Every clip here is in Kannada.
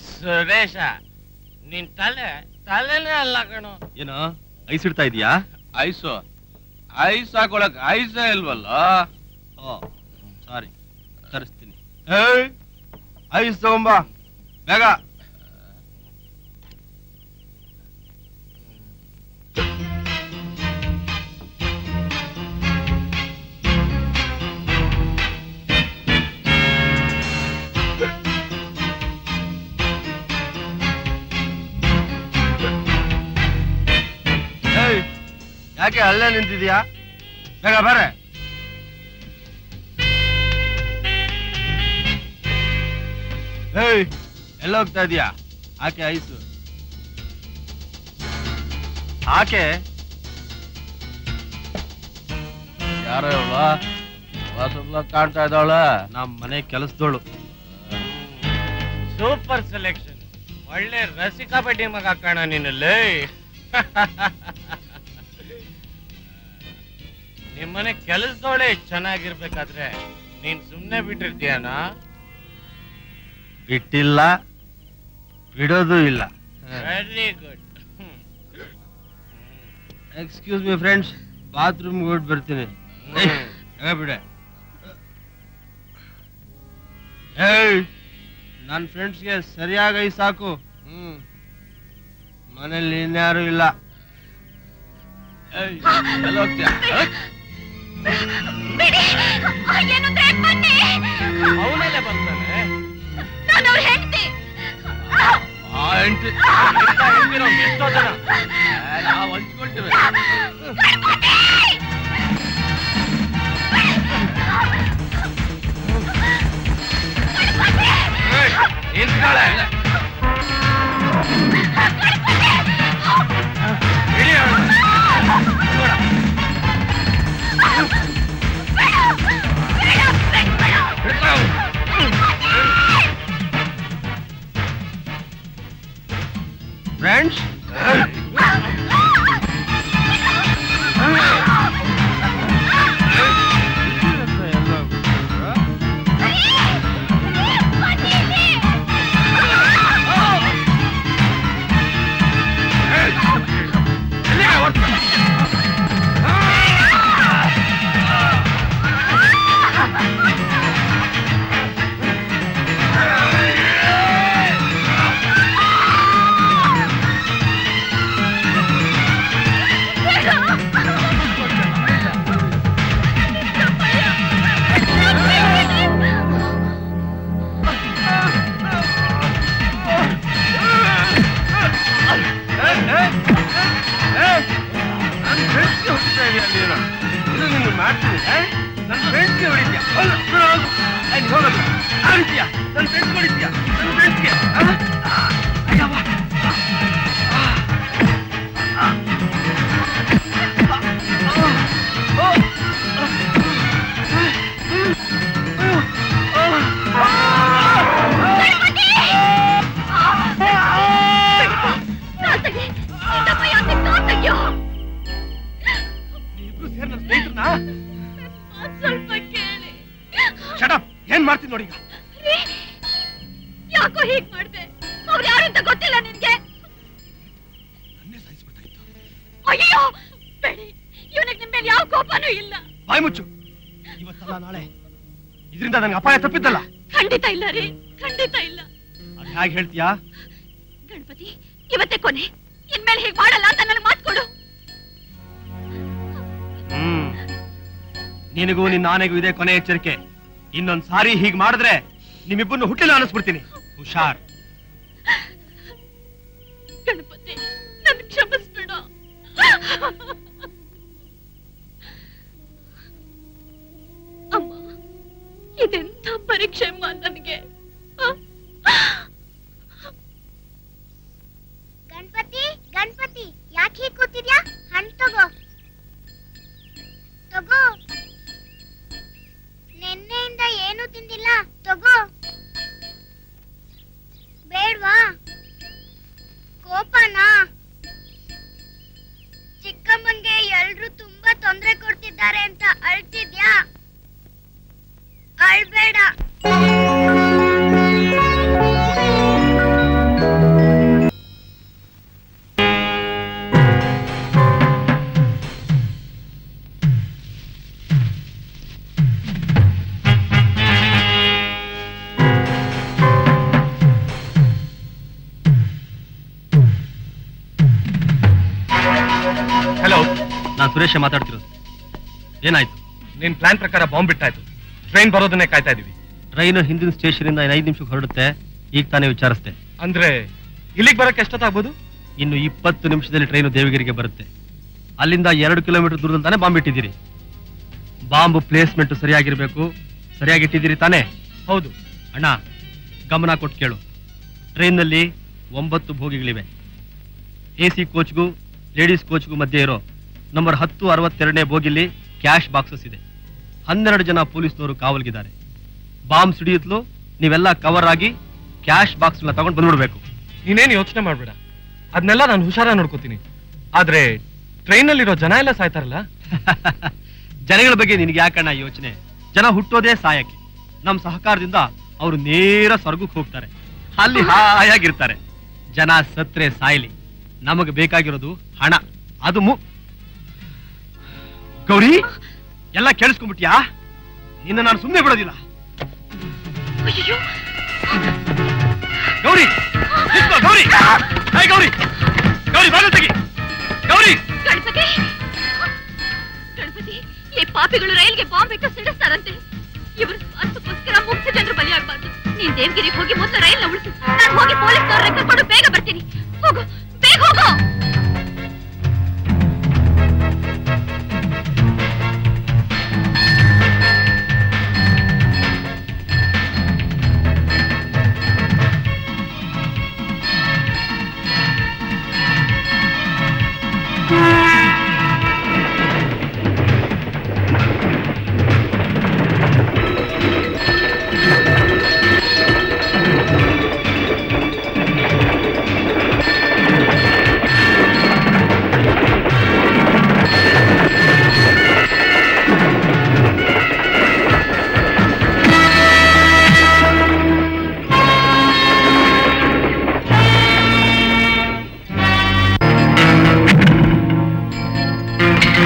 ಸುರೇಶ ನಿನ್ ತಲೆನೇ ಅಲ್ಲ ಕಣೋ. ಏನೋ ಐಸ್ ಇಡ್ತಾ ಇದೀಯಾ? ಐಸು ಐಸ್ ಹಾಕೊಳಕ್ ಐಸೇ ಇಲ್ವಲ್ಲ. ಓ ಸಾರಿ, ತರಿಸ್ತೀನಿ. ಐಸ್ ತಗೊಂಬ ಬೇಗ. ಯಾಕೆ ಅಲ್ಲೇ ನಿಂತಿದ್ಯಾ? ಬೇಗ ಬಾರೆ. ಎಲ್ಲ ಹೋಗ್ತಾ ಇದೀಯಾ? ಆಕೆ ಐಸು ಆಕೆ ಯಾರೋ ಹೊಸಬ್ಲ ಕಾಣ್ತಾ ಇದ್ದಾವಳ. ನಮ್ ಮನೆ ಕೆಲಸದೋಳು. Super selection. ಒಳ್ಳೆ ರಸಿಕಾ ಬಡ್ಡಿ ಮಗ ಕಾಣ ನೀನಲ್ಲಿ. ನಿಮ್ಮನೆ ಕೆಲಸದೋಳೆ ಚೆನ್ನಾಗಿರ್ಬೇಕಾದ್ರೆ ನೀನ್ ಸುಮ್ನೆ ಬಿಟ್ಟಿರ್ತೀಯನ? ಬಿಟ್ಟಿಲ್ಲ, ಬಿಡೋದು ಇಲ್ಲ. Very good. Excuse me friends, bathroom ಹೋಗಿ ಬರ್ತೀನಿ. ಬಿಡೆ. ನನ್ನ ಫ್ರೆಂಡ್ಸ್ಗೆ ಸರಿಯಾಗಿ ಸಾಕು. ಮನೇಲಿ ಇನ್ಯಾರು ಇಲ್ಲ. ಎಲ್ಲ ಹೋಗ್ತೀಯಾ? ಅವನಲ್ಲೇ ಬರ್ತಾನೆ. ಎಷ್ಟೋ ಜನ ನಾವು ಹಂಚ್ಕೊಳ್ತೇವೆ. ಫ್ರೆಂಡ್ಸ್, ಏನ್ ಮಾಡ್ತೀನಿ ನೋಡಿ. ಯಾಕೋ ಹೀಗ್ ಮಾಡ್ದೆ? ಅವ್ರು ಯಾರು ಅಂತ ಗೊತ್ತಿಲ್ಲ ನಿನ್ಗೆ? ಅಯ್ಯೋ ಬೇಡಿ, ಇವನಿಗೆ ನಿಮ್ ಮೇಲೆ ಯಾವ ಕೋಪನೂ ಇಲ್ಲ. ಬಾಯಿ ಮುಚ್ಚು. ಇವತ್ತಲ್ಲ ನಾಳೆ ಇದರಿಂದ ನನಗೆ ಅಪಾಯ ತಪ್ಪಿದ್ದಲ್ಲ. ಖಂಡಿತ ಇಲ್ಲ ರೀ, ಖಂಡಿತ ಇಲ್ಲ. ಅದು ಹೇಗೆ ಹೇಳ್ತೀಯಾ? ಗಣಪತಿ, ಇವತ್ತೇ ಕೊನೆ. ಇನ್ಮೇಲೆ ಹೀಗ್ ಮಾಡಲ್ಲ ಅಂತ ನನಗೆ ಮಾತು ಕೊಡು. ನಿನಗೂ ನಿನ್ನ ಆನೆಗೂ ಇದೆ ಕೊನೆ ಎಚ್ಚರಿಕೆ. ಇನ್ನೊಂದ್ ಸಾರಿ ಹೀಗ್ ಮಾಡಿದ್ರೆ ನಿಮ್ಮಿಬ್ಬರನ್ನು ಹುಟ್ಟಿಲ್ಲ ಅನಿಸ್ಬಿಡ್ತೀನಿ. ಹುಷಾರ್. ಗಣಪತಿ, ನನ್ ಕ್ಷಮಿಸ್ಬಿಡು. ಅಮ್ಮ, ಇದೆಂಥ ಪರೀಕ್ಷೆ ಅಮ್ಮ ನನಗೆ. ಗಣಪತಿ, ಗಣಪತಿ, ಯಾಕೆ ಹೀಗೆ ಕೂತಿದ್ಯಾ? ಹಣ್ಣು ತಗೋ ತಗೋ. ನಿನ್ನೆಯಿಂದ ಏನು ತಿಂದಿಲ್ಲ, ತಗೋ. ಬೇಡ್ವಾ? ಕೋಪನಾ? ಚಿಕ್ಕಮ್ಮನ್ಗೆ ಎಲ್ರು ತುಂಬಾ ತೊಂದರೆ ಕೊಡ್ತಿದ್ದಾರೆ ಅಂತ ಅಳ್ತಿದ್ಯಾ? ಅಳ್ಬೇಡ. ಸುರೇಶ ಮಾತಾಡ್ತಿರೋದು. ಏನಾಯ್ತು? ನಿನ್ ಪ್ಲಾನ್ ಪ್ರಕಾರ ಬಾಂಬ್ ಬಿಟ್ಟಾಯ್ತು. ಟ್ರೈನ್ ಬರೋದನ್ನೇ ಕಾಯ್ತಾ ಇದೀವಿ. ಟ್ರೈನ್ ಹಿಂದಿನ ಸ್ಟೇಷನ್ ಇಂದ 5 ನಿಮಿಷಕ್ಕೆ ಹೊರಡುತ್ತೆ. ಈಗ ತಾನೇ ವಿಚಾರಿಸ್ತೆ. ಅಂದ್ರೆ ಇಲ್ಲಿಗೆ ಬರಕ್ಕೆ ಎಷ್ಟೊತ್ತಾಗ್ಬೋದು? ಇನ್ನು 20 ನಿಮಿಷದಲ್ಲಿ ಟ್ರೈನು ದೇವಗಿರಿಗೆ ಬರುತ್ತೆ. ಅಲ್ಲಿಂದ 2 ಕಿಲೋಮೀಟರ್ ದೂರದಲ್ಲಿ ತಾನೇ ಬಾಂಬ್ ಇಟ್ಟಿದ್ದೀರಿ. ಬಾಂಬ್ ಪ್ಲೇಸ್ಮೆಂಟ್ ಸರಿಯಾಗಿರ್ಬೇಕು. ಸರಿಯಾಗಿಟ್ಟಿದ್ದೀರಿ ತಾನೇ? ಹೌದು. ಅಣ್ಣ, ಗಮನ ಕೊಟ್ಟು ಕೇಳು. ಟ್ರೈನ್ನಲ್ಲಿ 9 ಬೋಗಿಗಳಿವೆ. AC ಕೋಚ್ಗೂ ಲೇಡೀಸ್ ಕೋಚ್ಗೂ ಮಧ್ಯೆ ಇರೋ ನಂಬರ್ 1062ನೇ ಬೋಗಿಲಿ ಕ್ಯಾಶ್ ಬಾಕ್ಸಸ್ ಇದೆ. 12 ಜನ ಪೊಲೀಸ್ನವರು ಕಾವಲ್ಗಿದ್ದಾರೆ. ಬಾಂಬ್ ಸಿಡಿಯುತ್ತಲೂ ನೀವೆಲ್ಲ ಕವರ್ ಆಗಿ ಕ್ಯಾಶ್ ಬಾಕ್ಸ್ ತಗೊಂಡು ಬಂದ್ಬಿಡ್ಬೇಕು. ನೀನೇನು ಯೋಚನೆ ಮಾಡ್ಬೇಡ, ಅದನ್ನೆಲ್ಲ ನಾನು ಹುಷಾರ ನೋಡ್ಕೋತೀನಿ. ಆದ್ರೆ ಟ್ರೈನಲ್ಲಿರೋ ಜನ ಎಲ್ಲ ಸಾಯ್ತಾರಲ್ಲ. ಜನಗಳ ಬಗ್ಗೆ ನಿನಗೆ ಯಾಕಣ್ಣ ಯೋಚನೆ? ಜನ ಹುಟ್ಟೋದೇ ಸಾಯಕ್ಕೆ. ನಮ್ಮ ಸಹಕಾರದಿಂದ ಅವರು ನೇರ ಸ್ವರ್ಗಕ್ಕೆ ಹೋಗ್ತಾರೆ. ಅಲ್ಲಿ ಹಾಯಾಗಿರ್ತಾರೆ. ಜನ ಸತ್ರೆ ಸಾಯ್ಲಿ, ನಮಗೆ ಬೇಕಾಗಿರೋದು ಹಣ. ಅದು ಗೌರಿ, ಎಲ್ಲ ಕೇಳಿಸ್ಕೊಂಡ್ಬಿಟ್ಯಾ? ನಿನ್ನ ನಾನು ಸುಮ್ಮನೆ ಬಿಡೋದಿಲ್ಲ. ಅಯ್ಯೋ ಗೌರಿ, ಗೌರಿ, ಹೇ ಗೌರಿ, ಗೌರಿ ಬಾಗಿಲು ತೆಗಿ. ಗೌರಿ, ಗಣಪತಿ, ಗಣಪತಿ, ಈ ಪಾಪಿಗಳು ರೈಲ್ಗೆ ಬಾಂಬ್ ಇಟ್ಟು ಸಿಡಿಸ್ತಾರಂತೆ. ಇವರು ಸ್ವಾರ್ಥಕ್ಕೋಸ್ಕರ ಮುಕ್ತ ಜನರು ಬಲಿಯಾಗಬಾರ್ದು. ನೀನ್ ದೇವಗಿರಿಗೆ ಹೋಗಿ ಮೊದಲು ರೈಲ್ನ ಉಳಿಸು. ನಾನು ಹೋಗಿ ಪೊಲೀಸ್ನವ್ರನ್ನ ಕರ್ಕೊಂಡು ಬೇಗ ಬರ್ತೀನಿ. ಹೋಗು, ಬೇಗ ಹೋಗು.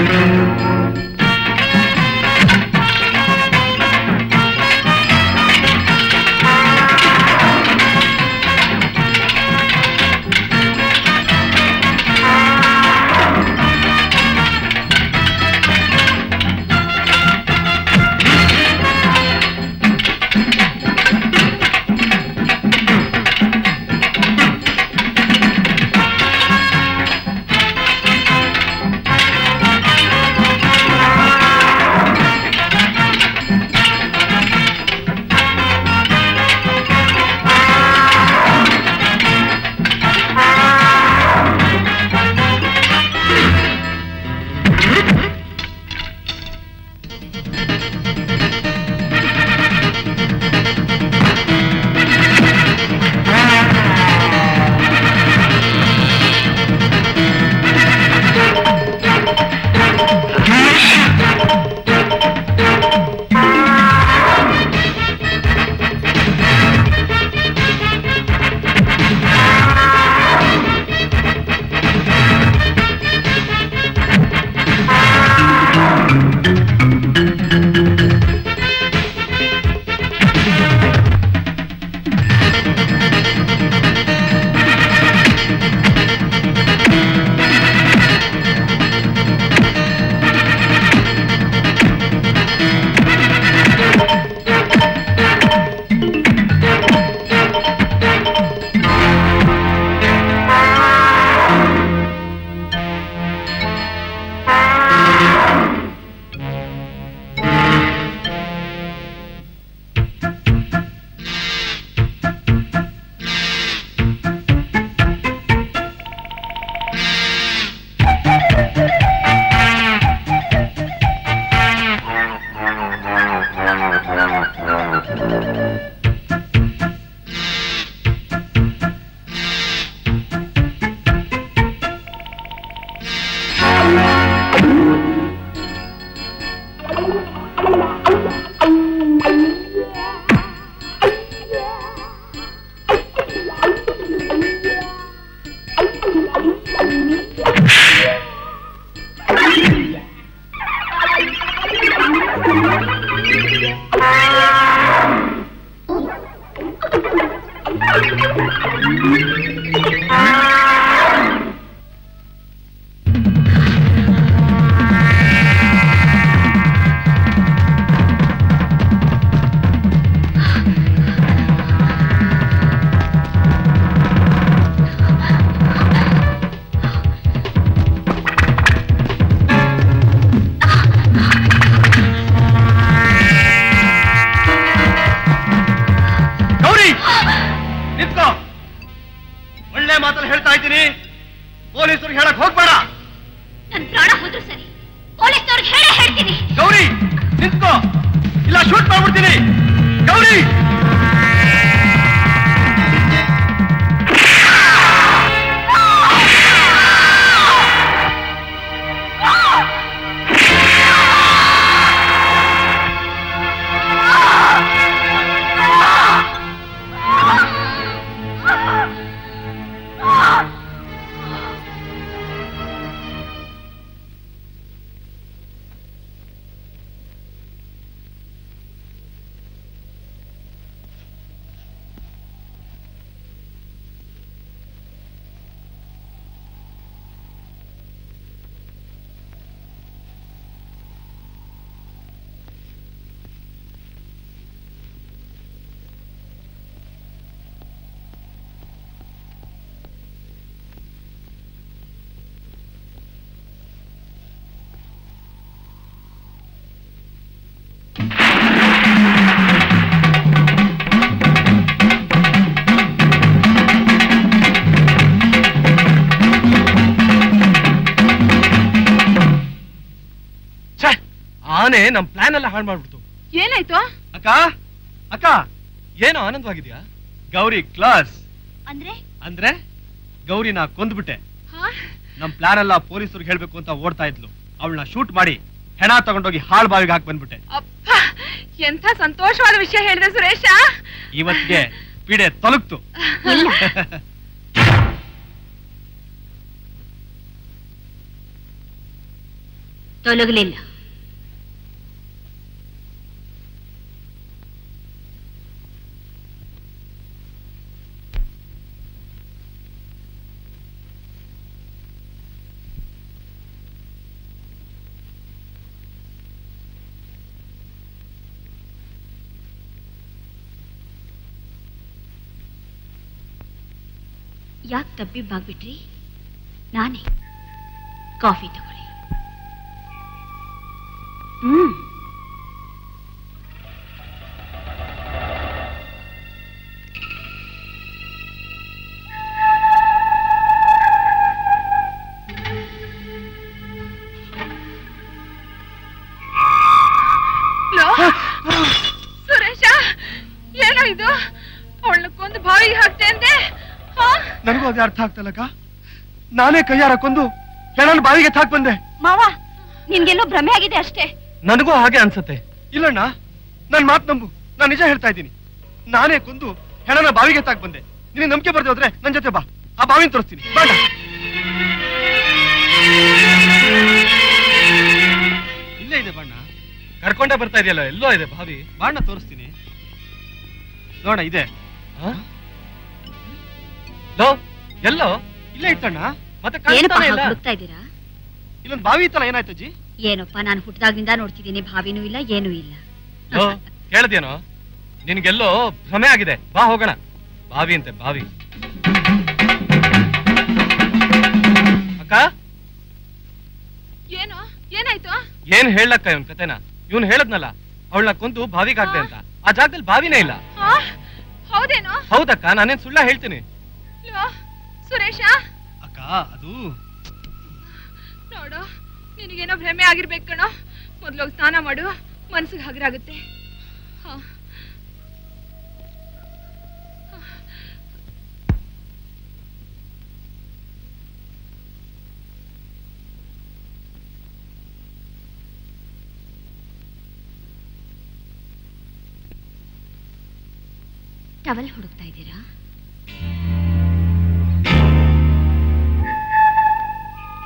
Thank you. ಶೂಟ್ ಮಾಡ್ಬಿಡ್ತೀನಿ. ಗೌರಿ ಆನೆ ನಮ್ ಪ್ಲಾನ್ ಎಲ್ಲ ಹಾಳು ಮಾಡ್ಬಿಡ್ತು. ಏನಾಯ್ತು? ಅಕ್ಕ ಅಕ್ಕ ಏನೋ ಆನಂದವಾಗಿದ್ಯಾ? ಗೌರಿ ಕ್ಲಾಸ್. ಅಂದ್ರೆ ಅಂದ್ರೆ ಗೌರಿನ ಕೊಂದ್ಬಿಟ್ಟೆ. ಹಾ? ನಮ್ ಪ್ಲಾನ್ ಎಲ್ಲ ಪೊಲೀಸರಿಗೆ ಹೇಳ್ಬೇಕು ಅಂತ ಓಡ್ತಾ ಇದ್ಲು. ಅವಳನ್ನ ಶೂಟ್ ಮಾಡಿ ಹೆಣ ತಗೊಂಡೋಗಿ ಹಾಳು ಬಾವಿಗೆ ಹಾಕಿ ಬಂದ್ಬಿಟ್ಟೆ. ಅಪ್ಪ, ಎಂಥ ಸಂತೋಷವಾದ ವಿಷಯ ಹೇಳಿದೆ ಸುರೇಶ. ಇವತ್ತಿಗೆ ಪೀಡೆ ತೊಲಗ್ತು. ತೊಲಗಲಿಲ್ಲ. ಯಾಕೆ ತಬ್ಬಿಬ್ಬಾಗ್ಬಿಟ್ರಿ? ನಾನೇ. ಕಾಫಿ ತಗೊಳ್ಳಿ. ಸುರೇಶ, ಏನೋ ಇದು? ಅವಳನ್ನ ಕೊಂದು ಬಾವಿಗೆ ಹಾಕ್ತೆ ಅಂದೆ. ನನಗೂ ಅದೇ ಅರ್ಥ ಆಗ್ತಲ್ಲಕ್ಕ. ನಾನೇ ಕೈಯಾರ ಕೊಂದು ಹೆಣನ ಬಾವಿಗೆ ಹಾಕ್ ಬಂದೆ. ಮಾವ, ನಿನ್ಗೆಲ್ಲೋ ಭ್ರಮೆ ಆಗಿದೆ ಅಷ್ಟೇ. ನನಗೂ ಹಾಗೆ ಅನ್ಸತ್ತೆ. ಇಲ್ಲಣ್ಣ, ನನ್ ಮಾತು ನಂಬು. ನಾನು ನಿಜ ಹೇಳ್ತಾ ಇದ್ದೀನಿ. ನಾನೇ ಕೊಂದು ಹೆಣನ ಬಾವಿಗೆ ತಾಕ್ ಬಂದೆ. ನಿನಗೆ ನಂಬಿಕೆ ಬರ್ದೆ ಹೋದ್ರೆ ನನ್ ಜೊತೆ ಬಾ, ಆ ಬಾವಿನ ತೋರಿಸ್ತೀನಿ. ಬೇಡ, ಇಲ್ಲೇ ಇದೆ ಬಣ್ಣ. ಕರ್ಕೊಂಡೇ ಬರ್ತಾ ಇದೆಯಲ್ಲ, ಎಲ್ಲೋ ಇದೆ ಬಾವಿ. ಬಾಣ ತೋರಿಸ್ತೀನಿ ನೋಡ. ಇದೆ. ಲೋ, ಎಲ್ಲೋ? ಇಲ್ಲೇ ಇತ್ತಣ್ಣ. ಮತ್ತೆ ಏನಪ್ಪ ಕಾಣಿಸ್ತಾನೆ ಇಲ್ಲ. ಹುಡುಕ್ತಾ ಇದ್ದೀರಾ? ಇಲ್ಲೊಂದು ಬಾವಿ ಇತ್ತಲ್ಲ, ಏನಾಯ್ತಜ್ಜಿ? ಏನಪ್ಪ, ನಾನು ಹುಟ್ಟದಾಗ್ನಿಂದ ನೋಡ್ತಿದ್ದೀನಿ. ಭಾವಿನೂ ಇಲ್ಲ, ಏನೂ ಇಲ್ಲ. ಲೋ, ಕೇಳ್ದೇನೋ? ನಿನ್ಗೆಲ್ಲೋ ಭ್ರಮೆ ಆಗಿದೆ. ಬಾ ಹೋಗೋಣ. ಬಾವಿ ಅಂತೆ, ಬಾವಿ. ಅಕ್ಕ, ಏನು? ಏನಾಯ್ತು? ಏನ್ ಹೇಳಕ್ಕ ಇವನ್ ಕತೆನ? ಇವನ್ ಹೇಳದ್ನಲ್ಲ, ಅವಳನ್ನ ಕೊಂದು ಬಾವಿಗೆ ಹಾಕ್ದೆ ಅಂತ. ಆ ಜಾಗದಲ್ಲಿ ಬಾವಿನೇ ಇಲ್ಲ. ಹೌದೇನೋ? ಹೌದಕ್ಕ, ನಾನೇನ್ ಸುಳ್ಳ ಹೇಳ್ತೀನಿ? ಸುರೇಶ, ಅಕ್ಕ, ಅದು ನೋಡು, ನಿನಗೇನೋ ಭ್ರಮೆ ಆಗಿರ್ಬೇಕು ಕಣೋ. ಮೊದ್ಲೋಗಿ ಸ್ನಾನ ಮಾಡು, ಮನ್ಸಿಗೆ ಹಗರಾಗುತ್ತೆ. ಟವಲ್ ಹುಡುಕ್ತಾ ಇದ್ದೀರಾ?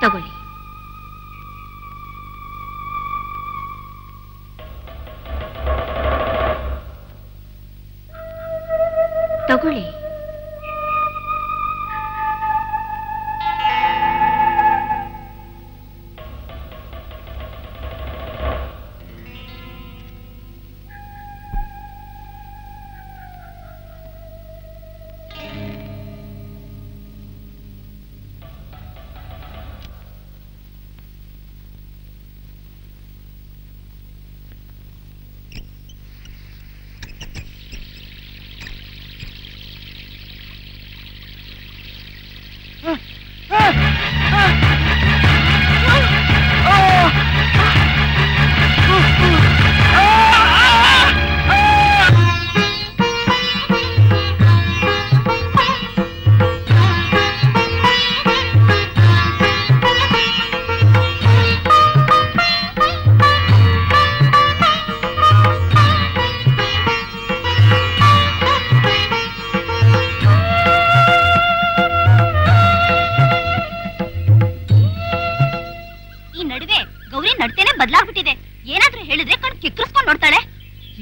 ತಗೊಳ್ಳಿ. ತಗೊಳ್ಳಿ.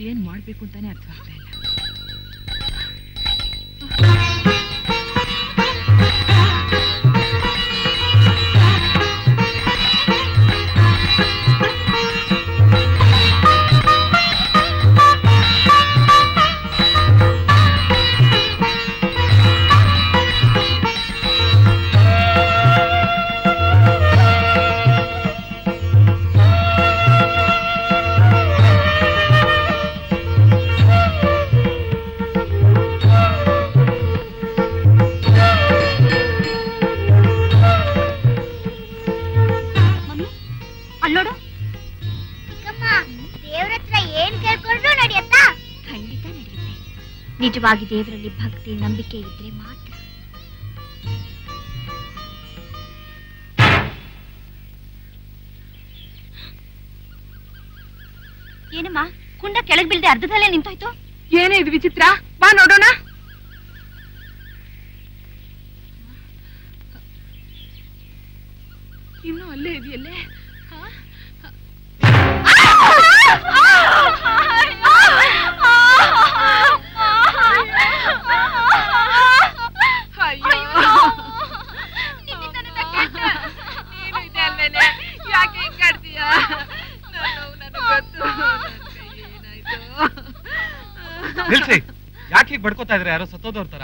ಏನ್ ಮಾಡ್ಬೇಕು ಅಂತಾನೆ ಅರ್ಥ ಆಗ್ತಾ ಇಲ್ಲ. ಅಲ್ಲೋಡು, ಚಿಕ್ಕಮ್ಮ ದೇವ್ರ ಹತ್ರ ಏನ್ ಕೇಳ್ಕೊಂಡ್ರು ನಡೆಯತ್ತಾ? ಖಂಡಿತ ನಡೆಯುತ್ತೆ. ನಿಜವಾಗಿ ದೇವರಲ್ಲಿ ಭಕ್ತಿ ನಂಬಿಕೆ ಇದ್ರೆ ಮಾತ್ರ. ಏನಮ್ಮ, ಕುಂಡ ಕೆಳಗ್ ಬೀಳ್ದೆ ಅರ್ಧದಲ್ಲೇ ನಿಂತೋಯ್ತು? ಏನೇ ಇದು ವಿಚಿತ್ರ? ಬಾ ನೋಡೋಣ. ಇನ್ನು ಅಲ್ಲೇ ಇದೆಯಲ್ಲೇ. ಯಾಕೆ ಹಿಂಗ್ ಕಾಡ್ತೀಯ? ನಿಲ್ಸಿ, ಯಾಕೆ ಹೀಗೆ ಬಡ್ಕೋತಾ ಇದ್ರೆ? ಯಾರೋ ಸತ್ತೋದವ್ರ ತರ.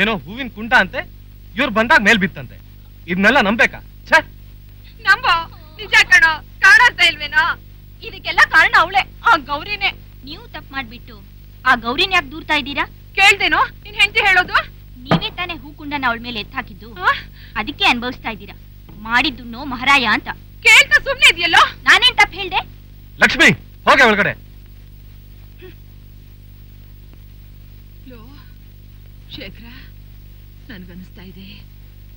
ಏನೋ ಹೂವಿನ ಕುಂಡ ಅಂತೆ, ಇವ್ರು ಬಂದಾಗ ಮೇಲ್ ಬಿತ್ತಂತೆ. ಇದನ್ನೆಲ್ಲ ನಂಬೇಕಾ? ಛೇ, ನಂಬೋ, ನಿಜ ಕಣೋ, ಕಾಣಿಸ್ತಾ ಇಲ್ವೇನೋ? ಇದಕ್ಕೆಲ್ಲ ಕಾರಣ ಅವಳೆ, ಆ ಗೌರಿನೇ. ನೀವು ತಪ್ಪು ಮಾಡ್ಬಿಟ್ಟು ಆ ಗೌರಿನ ಯಾಕೆ ದೂರ್ತಾ ಇದ್ದೀರಾ? ಕೇಳ್ದೇನೋ ನಿನ್ ಹೆಂಡತಿ ಹೇಳೋದು? ನೀವೇ ತಾನೇ ಹೂಕುಂಡನ ಅವಳ ಮೇಲೆ ಎತ್ತಾಕಿದ್ದು. ಆ? ಅದಕ್ಕೆ ಅನುಭವಿಸ್ತಾ ಇದ್ದೀರಾ. ಮಾಡಿದ್ದು ಮಹಾರಾಯ ಅಂತ. ಕೇಳ್ತಾ ಸುಮ್ನೆ ಇದೆಯಲ್ಲೋ? ನಾನೇನ್ ತಪ್ಪು ಹೇಳ್ದೆ? ಲಕ್ಷ್ಮಿ ಹೋಗೆ ಒಳಗಡೆ. ಲೋ ಶೇಖರ, ನನ್ಗನ್ನಿಸ್ತಾ ಇದೆ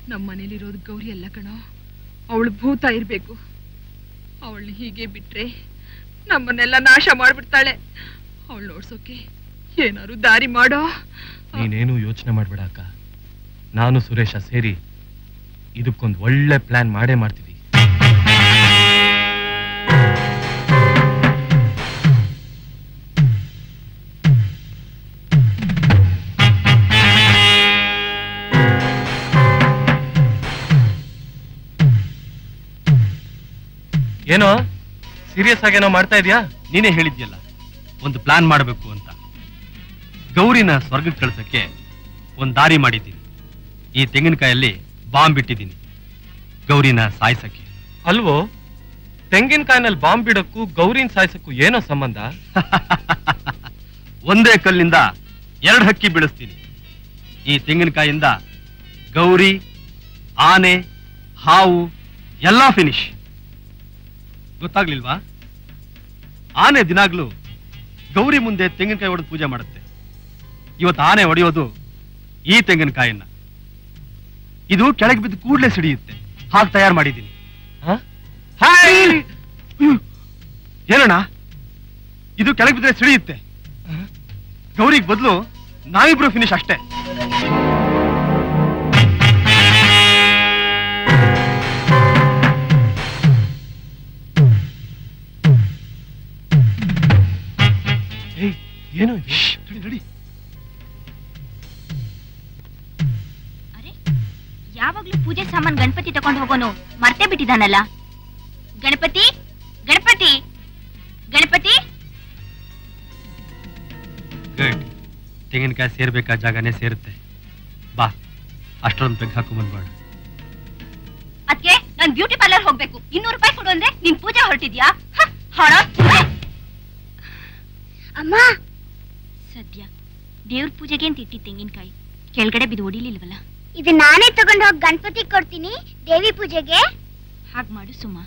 ನಮ್ಮ ಮನೇಲಿರೋದು ಗೌರಿ ಅಲ್ಲ ಕಣೋ, ಅವಳು ಭೂತ ಇರ್ಬೇಕು. ಅವಳನ್ನ ಹೀಗೆ ಬಿಟ್ರೆ ನಮ್ಮನ್ನೆಲ್ಲ ನಾಶ ಮಾಡ್ಬಿಡ್ತಾಳೆ. ಅವಳು ನೋಡ್ಸೋಕೆ ಏನಾದ್ರು ದಾರಿ ಮಾಡೋ. ನೀನೇನು ಯೋಚನೆ ಮಾಡ್ಬೇಡ ಅಕ್ಕ. ನಾನು ಸುರೇಶ ಸೇರಿ ಇದಕ್ಕೊಂದು ಒಳ್ಳೆ ಪ್ಲಾನ್ ಮಾಡೇ ಮಾಡ್ತೀವಿ. ಏನೋ ಸೀರಿಯಸ್ ಆಗೇನೋ ಮಾಡ್ತಾ ಇದೀಯಾ? ನೀನೇ ಹೇಳಿದ್ಯಲ್ಲ ಒಂದು ಪ್ಲಾನ್ ಮಾಡಬೇಕು ಅಂತ. ಗೌರಿನ ಸ್ವರ್ಗಕ್ಕೆ ಕಳ್ಸಕ್ಕೆ ಒಂದು ದಾರಿ ಮಾಡಿದ್ದೀನಿ. ಈ ತೆಂಗಿನಕಾಯಲ್ಲಿ ಬಾಂಬ್ ಬಿಟ್ಟಿದ್ದೀನಿ ಗೌರಿನ ಸಾಯಿಸಕ್ಕೆ. ಅಲ್ವೋ, ತೆಂಗಿನಕಾಯಿನಲ್ಲಿ ಬಾಂಬ್ ಬಿಡಕ್ಕೂ ಗೌರಿನ ಸಾಯಿಸಕ್ಕೂ ಏನೋ ಸಂಬಂಧ? ಒಂದೇ ಕಲ್ಲಿಂದ 2 ಹಕ್ಕಿ ಬೀಳಿಸ್ತೀನಿ. ಈ ತೆಂಗಿನಕಾಯಿಂದ ಗೌರಿ, ಆನೆ, ಹಾವು ಎಲ್ಲಾ ಫಿನಿಶ್. ಗೊತ್ತಾಗ್ಲಿಲ್ವಾ? ಆನೆ ದಿನಾಗ್ಲೂ ಗೌರಿ ಮುಂದೆ ತೆಂಗಿನಕಾಯಿ ಹೊಡೆದು ಪೂಜೆ ಮಾಡುತ್ತೆ. ಇವತ್ತು ಆನೆ ಹೊಡೆಯೋದು ಈ ತೆಂಗಿನಕಾಯನ್ನ. ಇದು ಕೆಳಗೆ ಬಿದ್ದು ಕೂಡ್ಲೆ ಸಿಡಿಯುತ್ತೆ. ಹಾಗೆ ತಯಾರು ಮಾಡಿದ್ದೀನಿ. ಏನಣ್ಣ, ಇದು ಕೆಳಗೆ ಬಿದ್ದರೆ ಸಿಡಿಯುತ್ತೆ. ಗೌರಿಗೆ ಬದಲು ನಾವಿಬ್ರು ಫಿನಿಶ್ ಅಷ್ಟೇ. ಏನು ನಡಿ. ಅರೆ, ಯಾವಾಗ್ಲೂ ಪೂಜೆ ಸಾಮಾನ್ ಗಣಪತಿ ತಗೊಂಡು ಹೋಗೋನು ಮರ್ತೇ ಬಿಟ್ಟಿದಾನಲ್ಲ. ಗಣಪತಿ, ಗಣಪತಿ, ಗಣಪತಿ. ಗುಡ್. ತೆಂಗಿನಕಾಯಿ ಸೇರ್ಬೇಕಾ ಜಾಗನೇ ಸೇರುತ್ತೆ. ಬಾ, ಅಷ್ಟೊಂದು ಪೆಗ್ ಹಾಕು ಬಂದ್ಬೇಡ. ಅದಕ್ಕೆ ನಾನ್ ಬ್ಯೂಟಿ ಪಾರ್ಲರ್ ಹೋಗ್ಬೇಕು. 200 ರೂಪಾಯಿ ಕೊಡು ಅಂದ್ರೆ ನಿನ್ ಪೂಜೆ ಹೊರಟಿದ್ಯಾ? ಅಮ್ಮ, ಸದ್ಯ ದೇವ್ರ ಪೂಜೆಗೆ ಅಂತ ಇಟ್ಟಿ ತೆಂಗಿನಕಾಯಿ ಕೆಳಗಡೆ ಬಿದ್ದು ಹೊಡಿಲಿಲ್ವಲ್ಲ. ಇದು ನಾನೇ ತಗೊಂಡು ಹೋಗಿ ಗಣಪತಿ ಕೊಡ್ತೀನಿ ದೇವಿ ಪೂಜೆಗೆ. ಹಾಗ್ ಮಾಡು ಸುಮ್ಮ.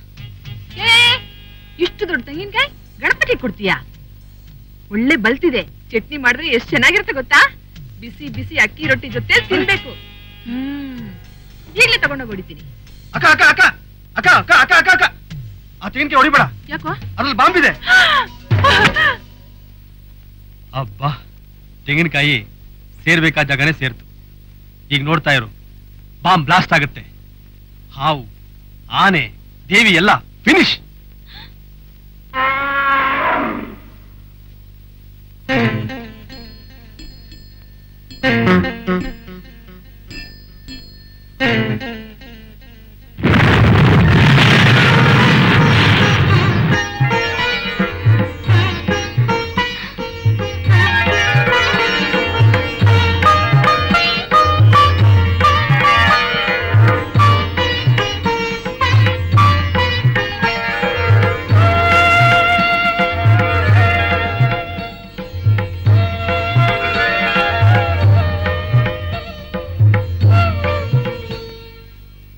ಇಷ್ಟು ದೊಡ್ಡ ತೆಂಗಿನಕಾಯಿ ಗಣಪತಿ ಕೊಡ್ತೀಯಾ? ಒಳ್ಳೆ ಬಲ್ತಿದೆ. ಚಟ್ನಿ ಮಾಡಿದ್ರೆ ಎಷ್ಟು ಚೆನ್ನಾಗಿರುತ್ತೆ ಗೊತ್ತಾ? ಬಿಸಿ ಬಿಸಿ ಅಕ್ಕಿ ರೊಟ್ಟಿ ಜೊತೆ ತಿನ್ಬೇಕು. ಈಗಲೇ ತಗೊಂಡೋಗಿ ಹೊಡಿತೀನಿ. ಅಕ್ಕ ಅಕ್ಕ ಅಕ್ಕ ಅಕ್ಕ ಅಕ್ಕ ಅಕ್ಕ ಅಕ್ಕ ಅಕ್ಕ ಆ ತೆಂಗಿನಕಾಯಿ ಹೊಡಿಬೇಡ. ಯಾಕೋ? ಅದ್ರಲ್ಲಿ ಬಾಂಬ್ ಇದೆ. ಅಬ್ಬಾ, ತೆಂಗಿನಕಾಯಿ ಸೇರ್ಬೇಕಾದ ಜಾಗನೇ ಸೇರ್ತು. ಈಗ ನೋಡ್ತಾ ಇರು, ಬಾಂಬ್ ಬ್ಲಾಸ್ಟ್ ಆಗುತ್ತೆ. ಹಾವು, ಆನೆ, ದೇವಿ ಎಲ್ಲ ಫಿನಿಶ್.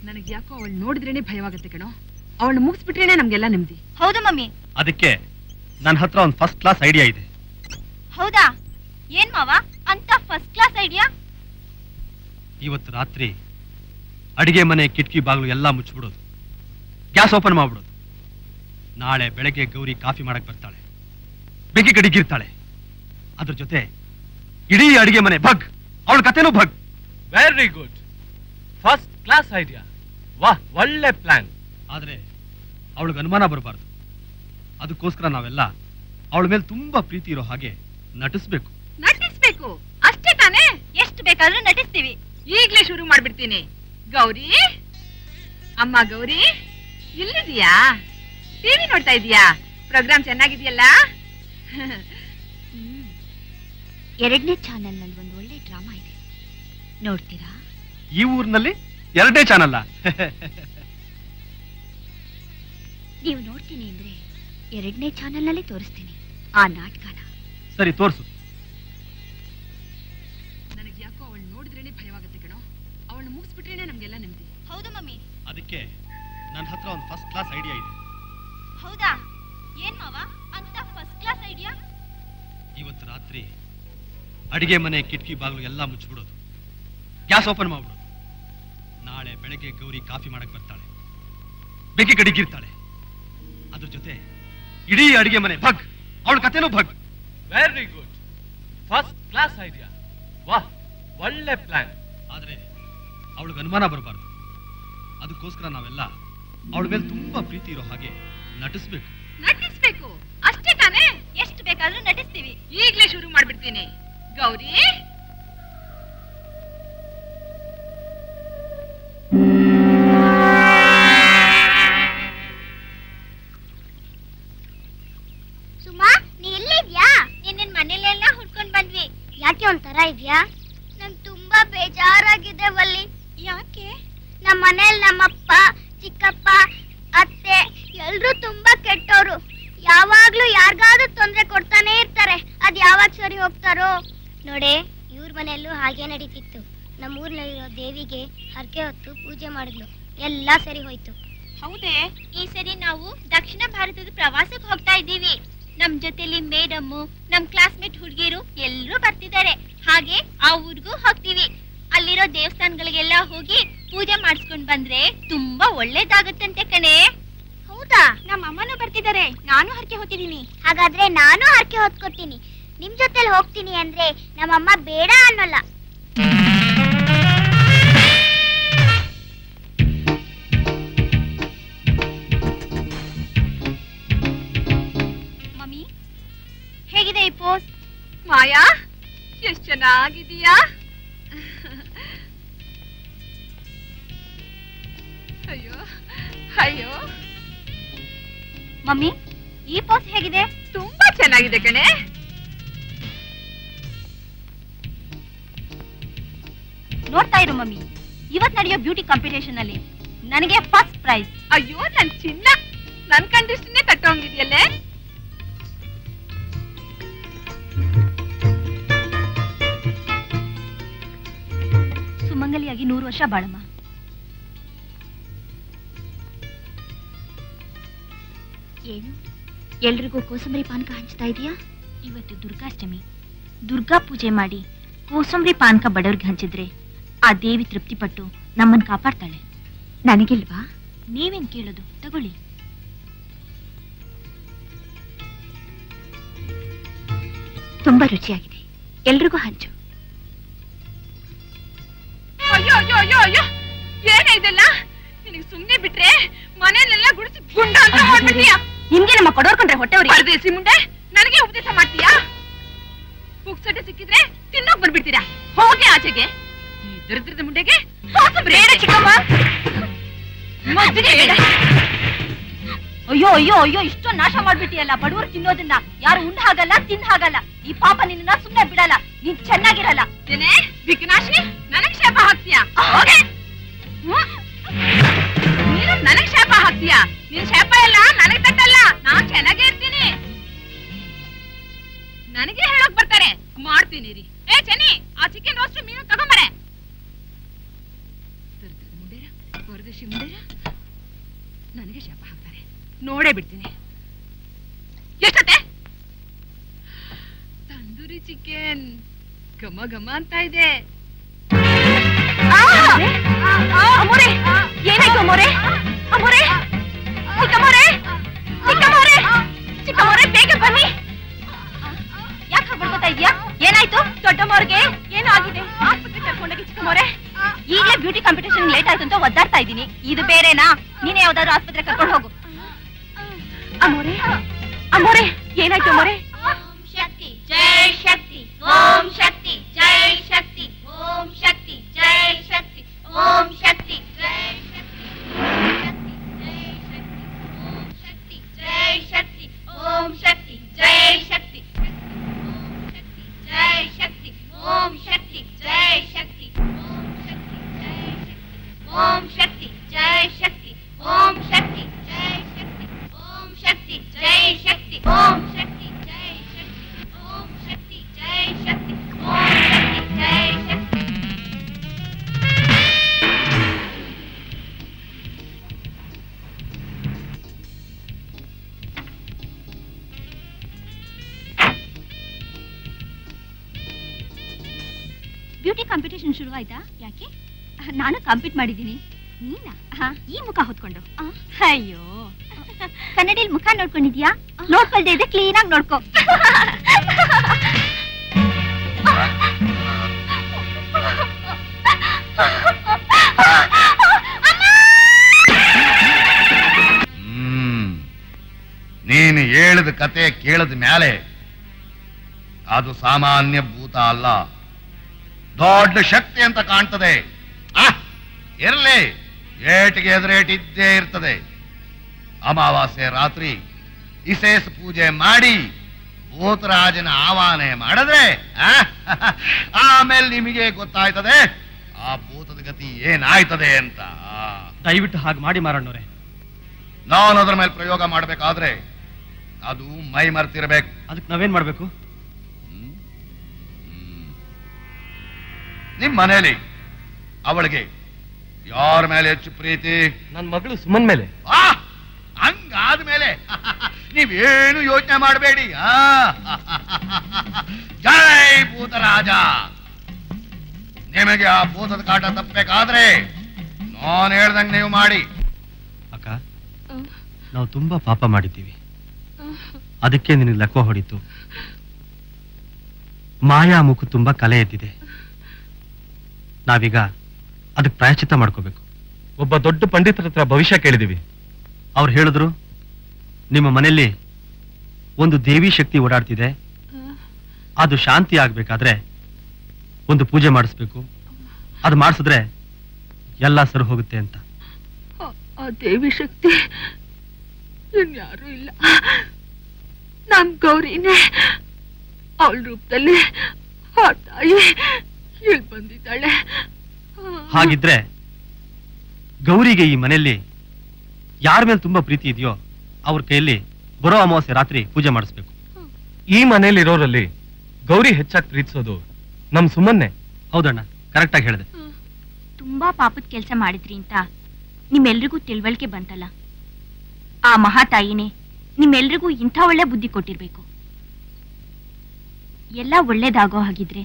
ನನಗೆ ಯಾಕೋ ಅವಳು ನೋಡಿದ್ರೇನೆ ಭಯವಾಗುತ್ತೆ ಕಣೋ. ಅವಳು ಮುಗಿಸ್ಬಿಟ್ರೇನೆ ನಮ್ಗೆಲ್ಲ ನೆಮ್ಮದಿ. ಹೌದಾ ಮಮ್ಮಿ? ಅದಕ್ಕೆ ನನ್ನ ಹತ್ರ ಒಂದು ಫಸ್ಟ್ ಕ್ಲಾಸ್ ಐಡಿಯಾ ಇದೆ. ಹೌದಾ? ಏನ್ ಮಾವ ಅಂತ ಫಸ್ಟ್ ಕ್ಲಾಸ್ ಐಡಿಯಾ? ಇವತ್ತು ರಾತ್ರಿ ಅಡಿಗೆ ಮನೆ ಕಿಟಕಿ ಬಾಗಿಲು ಎಲ್ಲ ಮುಚ್ಚಿಬಿಡೋದು, ಗ್ಯಾಸ್ ಓಪನ್ ಮಾಡ್ಬಿಡೋದು. ನಾಳೆ ಬೆಳಗ್ಗೆ ಗೌರಿ ಕಾಫಿ ಮಾಡಕ್ ಬರ್ತಾಳೆ, ಬೆಂಕಿ ಕಡಿಗಿರ್ತಾಳೆ. ಅದ್ರ ಜೊತೆ ಇಡೀ ಅಡಿಗೆ ಮನೆ ಭಗ್, ಅವಳ ಕತೆನೂ ಭಗ್. Very good, first class idea. ವಾಹ್, ಒಳ್ಳೆ ಪ್ಲಾನ್. ಆದ್ರೆ ಅವಳಿಗೆ ಅನುಮಾನ ಬರಬಾರ್ದು. ಅದಕ್ಕೋಸ್ಕರ ನಾವೆಲ್ಲ ಅವಳ ಮೇಲೆ ತುಂಬಾ ಪ್ರೀತಿ ಇರೋ ಹಾಗೆ ನಟಿಸ್ಬೇಕು. ನಟಿಸ್ಬೇಕು ಅಷ್ಟೇ ತಾನೇ? ಎಷ್ಟು ಬೇಕಾದ್ರೂ ನಟಿಸ್ತೀವಿ. ಈಗ್ಲೇ ಶುರು ಮಾಡ್ಬಿಡ್ತೀನಿ. ಗೌರಿ, ಅಮ್ಮ ಗೌರಿ, ಇಲ್ಲಿದೀಯಾ? ಟಿವಿ ನೋಡ್ತಾ ಇದೀಯಾ? ಪ್ರೋಗ್ರಾಮ್ ಚೆನ್ನಾಗಿದೆಯಲ್ಲ? 2ನೇ ಚಾನೆಲ್ ನಲ್ಲಿ ಒಂದು ಒಳ್ಳೆ ಡ್ರಾಮಾ ಇದೆ, ನೋಡ್ತೀರಾ? ಈ ಊರಿನಲ್ಲಿ 2ನೇ ಚಾನಲ್? ನೀವು ನೋಡ್ತೀನಿ ಅಂದ್ರೆ 2ನೇ ಚಾನೆಲ್ ನಲ್ಲಿ ತೋರಿಸ್ತೀನಿ ಆ ನಾಟಕನ. ಸರಿ, ತೋರ್ಸು. ನನಗೆ ಯಾಕೋ ಅವಳು ನೋಡಿದ್ರೇನೆ ಭಯವಾಗುತ್ತೆ ಕಣೋ. ಅವಳು ಮುಗಿಸ್ಬಿಟ್ರೇನೆ ನಮ್ಗೆಲ್ಲ ನೆಮ್ಮದಿ. ಹೌದಾ ಮಮ್ಮಿ? ಅದಕ್ಕೆ ನನ್ನ ಹತ್ರ ಒಂದು ಫಸ್ಟ್ ಕ್ಲಾಸ್ ಐಡಿಯಾ ಇದೆ. ಹೌದಾ? ಏನ್ ಮಾವ ಅಂತ ಫಸ್ಟ್ ಕ್ಲಾಸ್ ಐಡಿಯಾ? ಇವತ್ತು ರಾತ್ರಿ ಅಡಿಗೆ ಮನೆ ಕಿಟಕಿ ಬಾಗಿಲು ಎಲ್ಲ ಮುಚ್ಚಿಬಿಡೋದು, ಗ್ಯಾಸ್ ಓಪನ್ ಮಾಡ್ಬಿಡೋದು. ನಾಳೆ ಬೆಳಗ್ಗೆ ಗೌರಿ ಕಾಫಿ ಮಾಡಕ್ ಬರ್ತಾಳೆ, ಬೆಂಕಿ ಕಡಿಗಿರ್ತಾಳೆ. ಅದ್ರ ಜೊತೆ ಇಡೀ ಅಡಿಗೆ ಮನೆ ಭಗ್, ಅವಳ ಕತೆನೂ ಭಗ್. Very good, first class idea. ವಾಹ್, ಒಳ್ಳೆ ಪ್ಲಾನ್. ಆದ್ರೆ ಅವಳಿಗೆ ಅನುಮಾನ ಬರಬಾರ್ದು. ಅದಕ್ಕೋಸ್ಕರ ನಾವೆಲ್ಲ ಅವಳ ಮೇಲೆ ತುಂಬಾ ಪ್ರೀತಿ ಇರೋ ಹಾಗೆ ನಟಿಸ್ಬೇಕು. ನಟಿಸ್ಬೇಕು ಅಷ್ಟೇ ತಾನೇ? ಎಷ್ಟು ಬೇಕಾದ್ರೂ ನಟಿಸ್ತೀವಿ. ಈಗ್ಲೇ ಶುರು ಮಾಡ್ಬಿಡ್ತೀನಿ. ಗೌರಿ, ಸುಮಾ, ನೀ ಎಲ್ಲಿದ್ಯಾ? ನಿನ್ನ ಮನೇಲೆಲ್ಲ ಹುಡ್ಕೊಂಡ್ ಬಂದ್ವಿ. ಯಾಕೆ ಒಂಥರ ಇದ್ಯಾ? ನಂಗೆ ತುಂಬಾ ಬೇಜಾರಾಗಿದೆ ವಲ್ಲಿ. ಯಾಕೆ? ನಮ್ಮ ಮನೇಲಿ ನಮ್ಮಪ್ಪ, ಚಿಕ್ಕಪ್ಪ, ಅತ್ತೆ ಎಲ್ರೂ ತುಂಬಾ ಕೆಟ್ಟವರು. ಯಾವಾಗ್ಲೂ ಯಾರಿಗಾದ್ರೂ ತೊಂದ್ರೆ ಕೊಡ್ತಾನೆ ಇರ್ತಾರೆ. ಅದ್ ಯಾವಾಗ ಸರಿ ಹೋಗ್ತಾರೋ ನೋಡೆ. ಇವ್ರ ಮನೆಯಲ್ಲೂ ಹಾಗೆ ನಡೀತಿತ್ತು. ನಮ್ಮ ಊರ್ನಲ್ಲಿರೋ ದೇವಿಗೆ ಹರಕೆ ಹೊತ್ತು ಪೂಜೆ ಮಾಡಿದ್ಲು, ಎಲ್ಲ ಸರಿ ಹೋಯ್ತು. ಹೌದೇ? ಈ ಸರಿ ನಾವು ದಕ್ಷಿಣ ಭಾರತದ ಪ್ರವಾಸಕ್ಕೆ ಹೋಗ್ತಾ ಇದ್ದೀವಿ. ನಮ್ ಜೊತೆಲಿ ಮೇಡಮ್, ನಮ್ ಕ್ಲಾಸ್ಮೇಟ್ ಹುಡುಗಿರು ಎಲ್ಲರೂ ಬರ್ತಿದ್ದಾರೆ. ಹಾಗೆ ಆ ಊರಿಗೂ ಹೋಗ್ತೀವಿ. ಅಲ್ಲಿರೋ ದೇವಸ್ಥಾನಗಳಿಗೆಲ್ಲ ಹೋಗಿ ಪೂಜೆ ಮಾಡಿಸ್ಕೊಂಡ್ ಬಂದ್ರೆ ತುಂಬಾ ಒಳ್ಳೇದಾಗತ್ತಂತೆ ಕಣೆ. ಹೌದಾ? ನಮ್ಮ ಅಮ್ಮನೂ ಬರ್ತಿದ್ದಾರೆ. ನಾನು ಹರಕೆ ಹೊತ್ತಿದ್ದೀನಿ. ಹಾಗಾದ್ರೆ ನಾನು ಹರಕೆ ಹೊತ್ಕೊತೀನಿ. ನಿಮ್ ಜೊತೆಲಿ ಹೋಗ್ತೀನಿ ಅಂದ್ರೆ ನಮ್ಮಮ್ಮ ಬೇಡ ಅನ್ನಲ್ಲ. ಮಮ್ಮಿ, ಹೇಗಿದೆ ಈ ಪೋಸ್? ಮಾಯಾ, ಎಷ್ಟ್ ಚೆನ್ನಾಗಿದೀಯಾ? ಅಯ್ಯೋ ಅಯ್ಯೋ. ಮಮ್ಮಿ, ಈ ಪೋಸ್ ಹೇಗಿದೆ? ತುಂಬಾ ಚೆನ್ನಾಗಿದೆ ಕಣೆ. ನೋಡ್ತಾ ಇರು ಮಮ್ಮಿ, ಇವತ್ ನಡೆಯೋ ಬ್ಯೂಟಿ ಕಾಂಪಿಟೇಷನ್ ಅಲ್ಲಿ ನನಗೆ ಫಸ್ಟ್ ಪ್ರೈಸ್. ಅಯ್ಯೋ ನನ್ ಚಿನ್ನ, ನನ್ ಕಂಡಿಷ್ಟನ್ನೇ ತಟ್ಟೋಂಗಿದ್ಯಲ್ಲೇ. ಸುಮಂಗಲಿಯಾಗಿ 100 ವರ್ಷ ಬಾಳಮ್ಮ. ಏನು ಎಲ್ರಿಗೂ ಕೋಸಂಬರಿ ಪಾನಕ ಹಂಚ್ತಾ ಇದೀಯಾ? ಇವತ್ತು ದುರ್ಗಾಷ್ಟಮಿ. ದುರ್ಗಾ ಪೂಜೆ ಮಾಡಿ ಕೋಸಂಬರಿ ಪಾನಕ ಬಡವ್ರಿಗೆ ಹಂಚಿದ್ರೆ ಆ ದೇವಿ ತೃಪ್ತಿಪಟ್ಟು ನಮ್ಮನ್ನು ಕಾಪಾಡ್ತಾಳೆ. ನನಗಿಲ್ವಾ? ನೀವೇನ್ ಕೇಳೋದು? ತಗೊಳ್ಳಿ. ತುಂಬಾ ರುಚಿಯಾಗಿದೆ, ಎಲ್ರಿಗೂ ಹಂಚು. ಅಯ್ಯೋ ಅಯ್ಯೋ ಅಯ್ಯೋ ಅಯ್ಯೋ, ಏನ ಇದೆಲ್ಲ? ನಿನಗೆ ಸುಮ್ನೆ ಬಿಟ್ರೆ ಮನೆಯಲ್ಲೆಲ್ಲ ಗುಡಿಸಿ ಗುಂಡ ಅಂತ ಮಾಡ್ಬಿಡ್ತೀಯಾ? ನಿಮ್ಗೆ ನಮ್ಮ ಕೊಡೋರ್ಕೊಂಡ್ರೆ ಹೊಟ್ಟೆವ್ರಿ. ಪರದೇಸಿ ಮುಂಡೆ, ನನಗೆ ಉಪದೇಶ ಮಾಡ್ತೀಯಾ? ಪುಕ್ಸಟೆ ಸಿಕ್ಕಿದ್ರೆ ತಿನ್ನೋಕ್ ಬಂದ್ಬಿಡ್ತೀರಾ? ಹೋಗಿ ಆಚೆಗೆ. ಈ ದರಿದ್ರದ ಮುಂಡೆಗೆ ಬೇಡ ಚಿಕ್ಕಮ್ಮ. ಮಜ್ಜಿಗೆ ಬೇಡ. ಅಯ್ಯೋ ಅಯ್ಯೋ ಅಯ್ಯೋ, ಇಷ್ಟೊಂದು ನಾಶ ಮಾಡ್ಬಿಟ್ಟಿಯಲ್ಲ. ಬಡವರು ತಿನ್ನೋದನ್ನ ಯಾರು ಉಂಡ್ ಹಾಗಲ್ಲ, ತಿನ್ ಹಾಗಲ್ಲ. ಈ ಪಾಪ ನಿನ್ನ ಸುಮ್ನೆ ಬಿಡಲ್ಲ. ನೀನ್ ಚೆನ್ನಾಗಿರಲ್ಲ. ಏನೇ ವಿಕನಾಶಿ, ನನಗ್ ಶಾಪ ಹಾಕ್ತೀಯಾ? ಹೋಗೆ. ನೀನು ನನಗ್ ಶಾಪ ಹಾಕ್ತೀಯಾ? ನಿನ್ ಶಾಪ ಎಲ್ಲ ನನಗ್ ತಟ್ಟಲ್ಲ. ನಾನ್ ಚೆನ್ನಾಗೇ ಇರ್ತೀನಿ. ನನಗೆ ಹೇಳೋಕ್ ಬರ್ತಾರೆ. ಮಾಡ್ತೀನಿ ರೀ. ಏ ಚೆನ್ನಿ, ಆ ಚಿಕನ್ ರೋಸ್ಟ್ ಮೀನು ತಗೊಂಬರೆ. ಮುಂಡೇರ, ಹೊರದೇಶಿ ಮುಂಡೇರ, ನನಗೆ ಶಾಪ ಹಾಕ್ತಾರೆ. ನೋಡೇ ಬಿಡ್ತೀನಿ. ಎಷ್ಟತ್ತೆ? ತಂದೂರಿ ಚಿಕನ್ ಘಮ ಘಮ ಅಂತ ಇದೆ. ಅಮೋರೆ, ಏನಾಯ್ತು ಅಮೋರೆ? ಅಮೋರೆ, ಚಿಕ್ಕಮೋರೆ, ಚಿಕ್ಕಮೋರೆ, ಚಿಕ್ಕಮೋರೆ, ಬೇಗ ಬನ್ನಿ. ಯಾಕೆ ಬರ್ಕೋತಾ ಇದ್ಯಾ? ಏನಾಯ್ತು? ದೊಡ್ಡಮ್ಮವ್ರಿಗೆ ಏನೋ ಆಗಿದೆ. ಆಸ್ಪತ್ರೆ ಕರ್ಕೊಂಡೋಗಿ ಚಿಕ್ಕಮೋರೆ. ಈಗಲೇ ಬ್ಯೂಟಿ ಕಾಂಪಿಟೇಷನ್ ಲೇಟ್ ಆಯ್ತು ಅಂತ ಒದ್ದಾಡ್ತಾ ಇದ್ದೀನಿ. ಇದು ಬೇರೆನಾ? ನೀನೇ ಯಾವ್ದಾದ್ರು ಆಸ್ಪತ್ರೆ ಕರ್ಕೊಂಡು ಹೋಗು. ಅಮೋರೆ, ಅಮೋರೆ, ಏನಾಯ್ತು ಅಮೋರೆ? ಓಂ ಶಕ್ತಿ ಜೈ ಶಕ್ತಿ, ಓಂ ಶಕ್ತಿ ಜೈ ಶಕ್ತಿ, ಓಂ ಶಕ್ತಿ ಜೈ ಶಕ್ತಿ, ಓಂ ಶಕ್ತಿ ಜೈ ಶಕ್ತಿ, ಓಂ ಶಕ್ತಿ ಜೈ ಶಕ್ತಿ, ಜೈ ಶಕ್ತಿ, ಓಂ ಶಕ್ತಿ ಜೈ ಶಕ್ತಿ, ಓಂ ಶಕ್ತಿ ಜೈ ಶಕ್ತಿ, ಓಂ ಶಕ್ತಿ ಜೈ ಶಕ್ತಿ, ಓಂ ಶಕ್ತಿ ಜೈ ಶಕ್ತಿ, ಓಂ ಶಕ್ತಿ ಜೈ ಶಕ್ತಿ, ಓಂ ಶಕ್ತಿ ಜೈ ಶಕ್ತಿ, ಓಂ ಶಕ್ತಿ ಜೈ ಶಕ್ತಿ. ಬ್ಯೂಟಿ ಕಾಂಪಿಟೇಷನ್ ಶುರು ಆಯ್ತಾ? ಯಾಕೆ? ನಾನು ಕಾಂಪೀಟ್ ಮಾಡಿದ್ದೀನಿ. ನೀನಾ? ಈ ಮುಖ ಹೊತ್ಕೊಂಡು. ಅಯ್ಯೋ, ಕನ್ನಡಿಯಲ್ಲಿ ಮುಖ ನೋಡ್ಕೊಂಡಿದ್ಯಾ? ನೋಡ್ಕೊಳ್ದೆ ಇದೆ, ಕ್ಲೀನ್ ಆಗಿ ನೋಡ್ಕೊ. ನೀನು ಹೇಳಿದ ಕತೆ ಕೇಳದ ಮ್ಯಾಲೆ ಅದು ಸಾಮಾನ್ಯ ಭೂತ ಅಲ್ಲ, ದೊಡ್ಡ ಶಕ್ತಿ ಅಂತ ಕಾಣ್ತದೆ. ಇರಲಿ, ಏಟಿಗೆ ಎದುರೇಟ್ ಇದ್ದೇ ಇರ್ತದೆ. ಅಮಾವಾಸ್ಯೆ ರಾತ್ರಿ ವಿಶೇಷ ಪೂಜೆ ಮಾಡಿ ಭೂತರಾಜನ ಆವಾಹನೆ ಮಾಡಿದ್ರೆ ಆಮೇಲೆ ನಿಮಗೆ ಗೊತ್ತಾಯ್ತದೆ ಆ ಭೂತದ ಗತಿ ಏನಾಯ್ತದೆ ಅಂತ. ದಯವಿಟ್ಟು ಹಾಗೆ ಮಾಡಿ ಮಾರಣ್ಣವ್ರೆ. ನಾನು ಅದ್ರ ಮೇಲೆ ಪ್ರಯೋಗ ಮಾಡ್ಬೇಕಾದ್ರೆ ಅದು ಮೈ ಮರ್ತಿರ್ಬೇಕು. ಅದಕ್ಕೆ ನಾವೇನ್ ಮಾಡ್ಬೇಕು? ನಿಮ್ ಮನೇಲಿ ಅವಳಿಗೆ ಯಾರ ಮೇಲೆ ಹೆಚ್ಚು ಪ್ರೀತಿ? ನನ್ ಮಗಳು ಸುಮನ್ ಮೇಲೆ. ಹಂಗಾದ್ಮೇಲೆ ನೀವೇನು ಯೋಚನೆ ಮಾಡಬೇಡಿ. ಜೈ ಭೂತರಾಜ. ನಿಮಗೆ ಆ ಭೂತದ ಕಾಟ ತಪ್ಪಬೇಕಾದ್ರೆ ನಾನು ಹೇಳ್ದಂಗೆ ನೀವು ಮಾಡಿ. ಅಕ್ಕ, ನಾವು ತುಂಬಾ ಪಾಪ ಮಾಡಿದ್ದೀವಿ, ಅದಕ್ಕೆ ನಿನಗೆ ಲಕ್ವ ಹೊಡಿತು. ಮಾಯಾ ಮುಖ ತುಂಬಾ ಕಲೆ ಎದ್ದಿದೆ. ನಾವೀಗ ಅದಕ್ಕೆ ಪ್ರಾಯಶ್ಚಿತ್ತ ಮಾಡ್ಕೋಬೇಕು. ಒಬ್ಬ ದೊಡ್ಡ ಪಂಡಿತರ ಹತ್ರ ಭವಿಷ್ಯ ಕೇಳಿದೀವಿ. ಅವ್ರು ಹೇಳಿದ್ರು, ನಿಮ್ಮ ಮನೆಯಲ್ಲಿ ಒಂದು ದೇವಿ ಶಕ್ತಿ ಓಡಾಡ್ತಿದೆ, ಅದು ಶಾಂತಿ ಆಗ್ಬೇಕಾದ್ರೆ ಒಂದು ಪೂಜೆ ಮಾಡಿಸ್ಬೇಕು, ಅದು ಮಾಡಿಸಿದ್ರೆ ಎಲ್ಲ ಸರಿ ಹೋಗುತ್ತೆ ಅಂತ. ಆ ದೇವಿ ಶಕ್ತಿ ಇನ್ಯಾರೂ ಇಲ್ಲ, ನಮ್ ಗೌರಿನೇ. ಅವಳ ರೂಪದಲ್ಲಿ ಆ ತಾಯಿ ಇಲ್ಲಿ ಬಂದಿದ್ದಾಳೆ. ಹಾಗಿದ್ರೆ ಗೌರಿಗೆ ಈ ಮನೆಯಲ್ಲಿ ಯಾರ ಮೇಲೆ ತುಂಬಾ ಪ್ರೀತಿ ಇದೆಯೋ ಅವ್ರ ಕೈಯಲ್ಲಿ ಬರೋ ಅಮಾವಾಸ್ಯೆ ರಾತ್ರಿ ಪೂಜೆ ಮಾಡಿಸ್ಬೇಕು. ಈ ಮನೇಲಿರೋರಲ್ಲಿ ಗೌರಿ ಹೆಚ್ಚಾಗಿ ಪ್ರೀತಿಸೋದು ನಮ್ ಸುಮನ್ನೆ. ಹೌದಣ್ಣ, ಕರೆಕ್ಟ್ ಆಗಿ ಹೇಳಿದೆ. ತುಂಬಾ ಪಾಪದ ಕೆಲಸ ಮಾಡಿದ್ರಿ ಅಂತ ನಿಮ್ಮೆಲ್ರಿಗೂ ತಿಳುವಳಿಕೆ ಬಂತಲ್ಲ, ಆ ಮಹಾತಾಯಿನೇ ನಿಮ್ಮೆಲ್ರಿಗೂ ಇಂಥ ಒಳ್ಳೆ ಬುದ್ಧಿ ಕೊಟ್ಟಿರ್ಬೇಕು. ಎಲ್ಲ ಒಳ್ಳೇದಾಗೋ ಹಾಗಿದ್ರೆ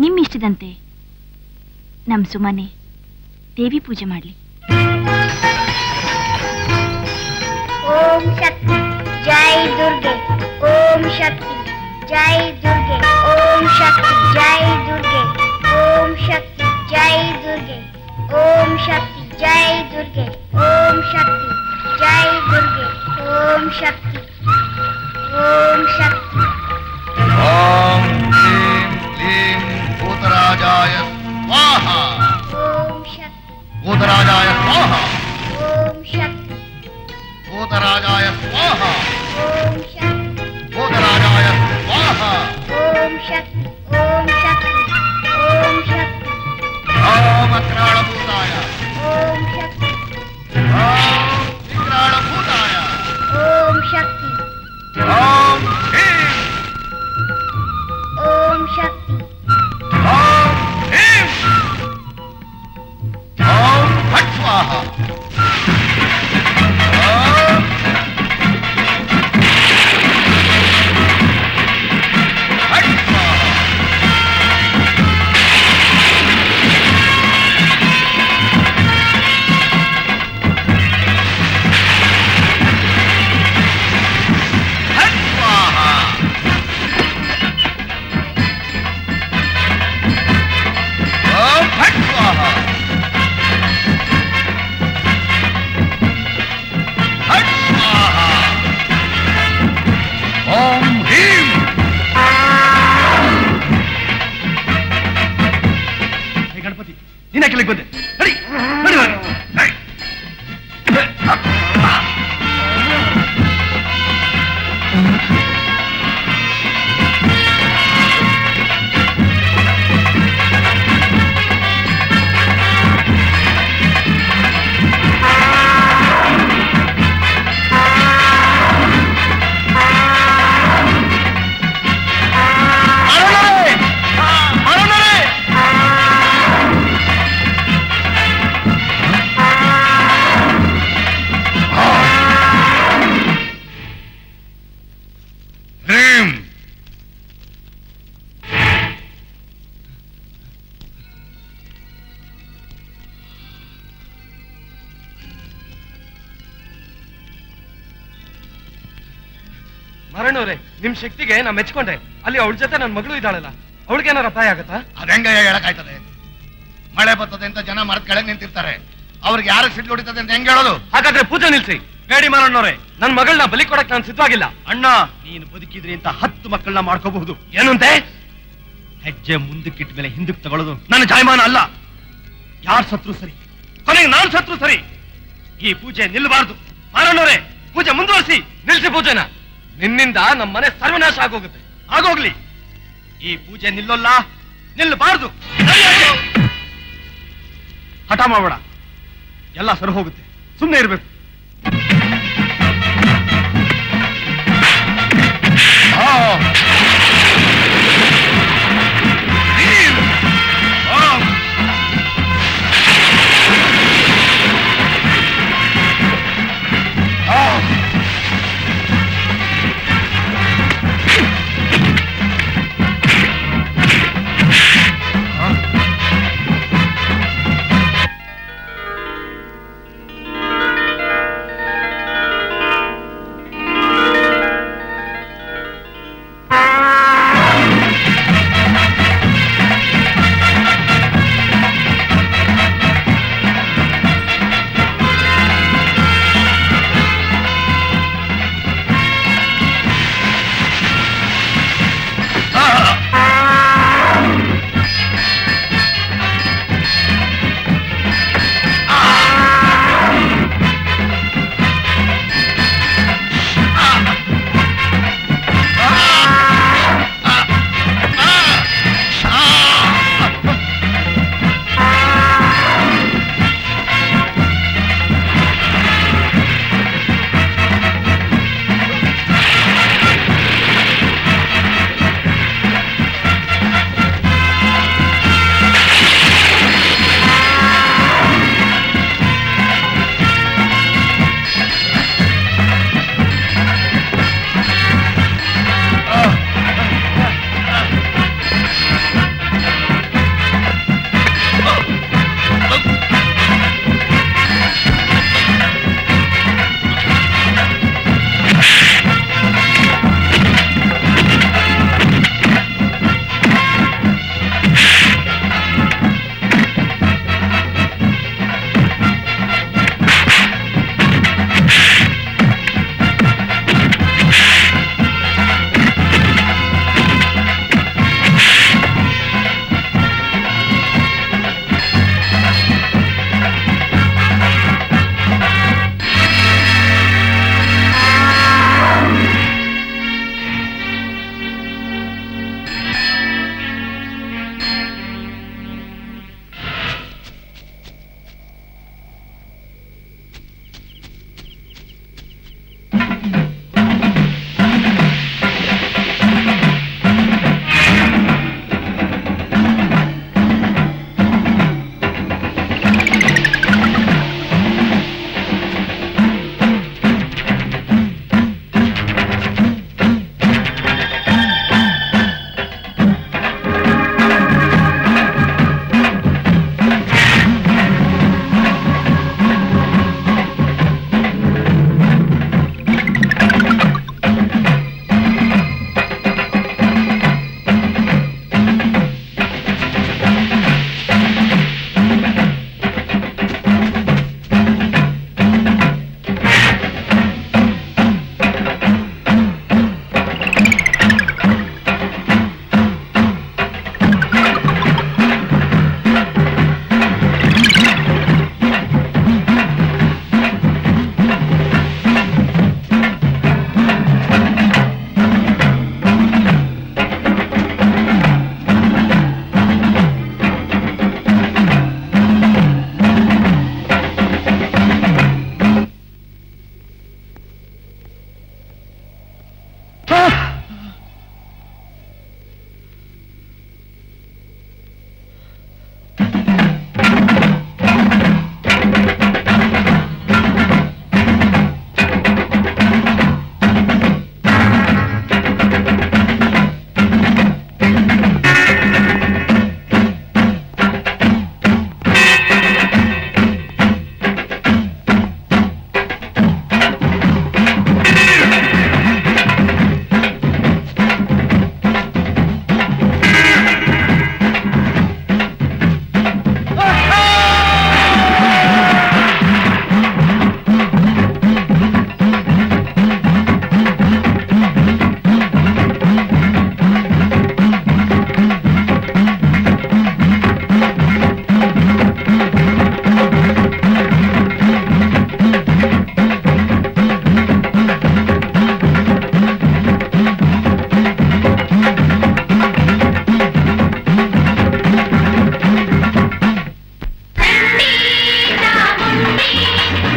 ನಿಮ್ ಇಷ್ಟದಂತೆ ನಮ್ ಸುಮನೆ ದೇವಿ ಪೂಜೆ ಮಾಡ್ಲಿ. ಓಂ ಶಕ್ತಿ ಜೈ ದುರ್ಗೆ, ಓಂ ಶಕ್ತಿ ಜೈ ದುರ್ಗೆ, ಓಂ ಶಕ್ತಿ ಜೈ ದುರ್ಗೆ, ಓಂ ಶಕ್ತಿ ಜೈ ದುರ್ಗೆ, ಓಂ ಶಕ್ತಿ ಜೈ ದುರ್ಗೆ, ಓಂ ಶಕ್ತಿ ಜೈ ದುರ್ಗೆ, ಓಂ ಶಕ್ತಿ, ಓಂ ಶಕ್ತಿ. ಓಂ ಶಕ್ತಿ ಓಂ ಶಕ್ತಿ ಓಂ ಶಕ್ತಿ ಓಂ ಅಕ್ರಾಳಭೂತಾಯ ಓಂ ಶಕ್ತಿ ಓಂ ವಿಕ್ರಾಳಭೂತಾಯ ಓಂ ಶಕ್ತಿ ಓಂ ಹೀಂ ಓಂ ಶಕ್ತಿ ಓಂ ಹೀಂ ಓಂ ಫಟ್ ಸ್ವಾಹ ಓಂ ಫಟ್ ಸ್ವಾಹ ಫಟ್ ಸ್ವಾಹ ಓಂ ಫಟ್ ಸ್ವಾಹ ಫಟ್ ಸ್ವಾಹ ಓಂ ಹೀಂ ಹೇ ಗಣಪತಿ ನೀನೇ ಕೆಳಗೆ ಬಂದೆ ನಡಿ ನಡಿ ಹೊರಗೆ. ನಡಿ. ಅರುಣರೇ! ಅರುಣರೇ! ಹ್ರೀಂ ಮಾರಣ್ಣವ್ರೆ ನಿಮ್ ಶಕ್ತಿಗೆ ನಾ ಮೆಚ್ಕೊಂಡೆ ಅಲ್ಲಿ ಅವಳ ಜೊತೆ ನನ್ನ ಮಗಳು ಇದ್ದಾಳಲ್ಲ ಅವಳಿಗೇನಾರ ಅಪಾಯ ಆಗತ್ತಾ? ಅದೆಂಗ ಹೇಳಕ್ಕಾಯ್ತದೆ? ಮಳೆ ಬರ್ತದೆ ಅಂತ ಜನ ಮರದ ಕೆಳಗೆ ನಿಂತಿರ್ತಾರೆ. ಅವ್ರಿಗೆ ಯಾರು ಸಿಡ್ಲು ಹೊಡಿತದೆ ಅಂತ ಹೆಂಗ್ ಹೇಳೋದು? ಹಾಗಾದ್ರೆ ಪೂಜೆ ನಿಲ್ಸಿ. ಬೇಡಿ ಮಾರಣ್ಣವ್ರೆ, ನನ್ ಮಗಳನ್ನ ಬಲಿ ಕೊಡಕ್ ನಾನು ಸಿದ್ಧವಾಗಿಲ್ಲ. ಅಣ್ಣ ನೀನು ಬದುಕಿದ್ರಿ ಅಂತ 10 ಮಕ್ಕಳನ್ನ ಮಾಡ್ಕೋಬಹುದು. ಏನಂತೆ? ಹೆಜ್ಜೆ ಮುಂದಕ್ಕಿಟ್ಟ ಮೇಲೆ ಹಿಂದಕ್ಕೆ ತಗೊಳ್ಳೋದು ನನ್ನ ಜಾಯಮಾನ ಅಲ್ಲ. ಯಾರು ಸತ್ರು ಸರಿ, ಕೊನೆಗೆ ನಾನು ಸತ್ರು ಸರಿ. ಈ ಪೂಜೆ ನಿಲ್ಲಬಾರ್ದು. ಮಾರಣ್ಣವ್ರೆ, ಪೂಜೆ ಮುಂದುವರಿಸಿ. ನಿಲ್ಸಿ ಪೂಜೆನ. ನಿನ್ನಿಂದ ನಮ್ಮ ಮನೆ ಸರ್ವನಾಶ ಆಗೋಗುತ್ತೆ. ಆಗೋಗ್ಲಿ. ಈ ಪೂಜೆ ನಿಲ್ಲೋಲ್ಲ, ನಿಲ್ಲಬಾರ್ದು. ಹಠ ಮಾಡಬೇಡ, ಎಲ್ಲ ಸರಿ ಹೋಗುತ್ತೆ. ಸುಮ್ಮನೆ ಇರ್ಬೇಕು. ಆ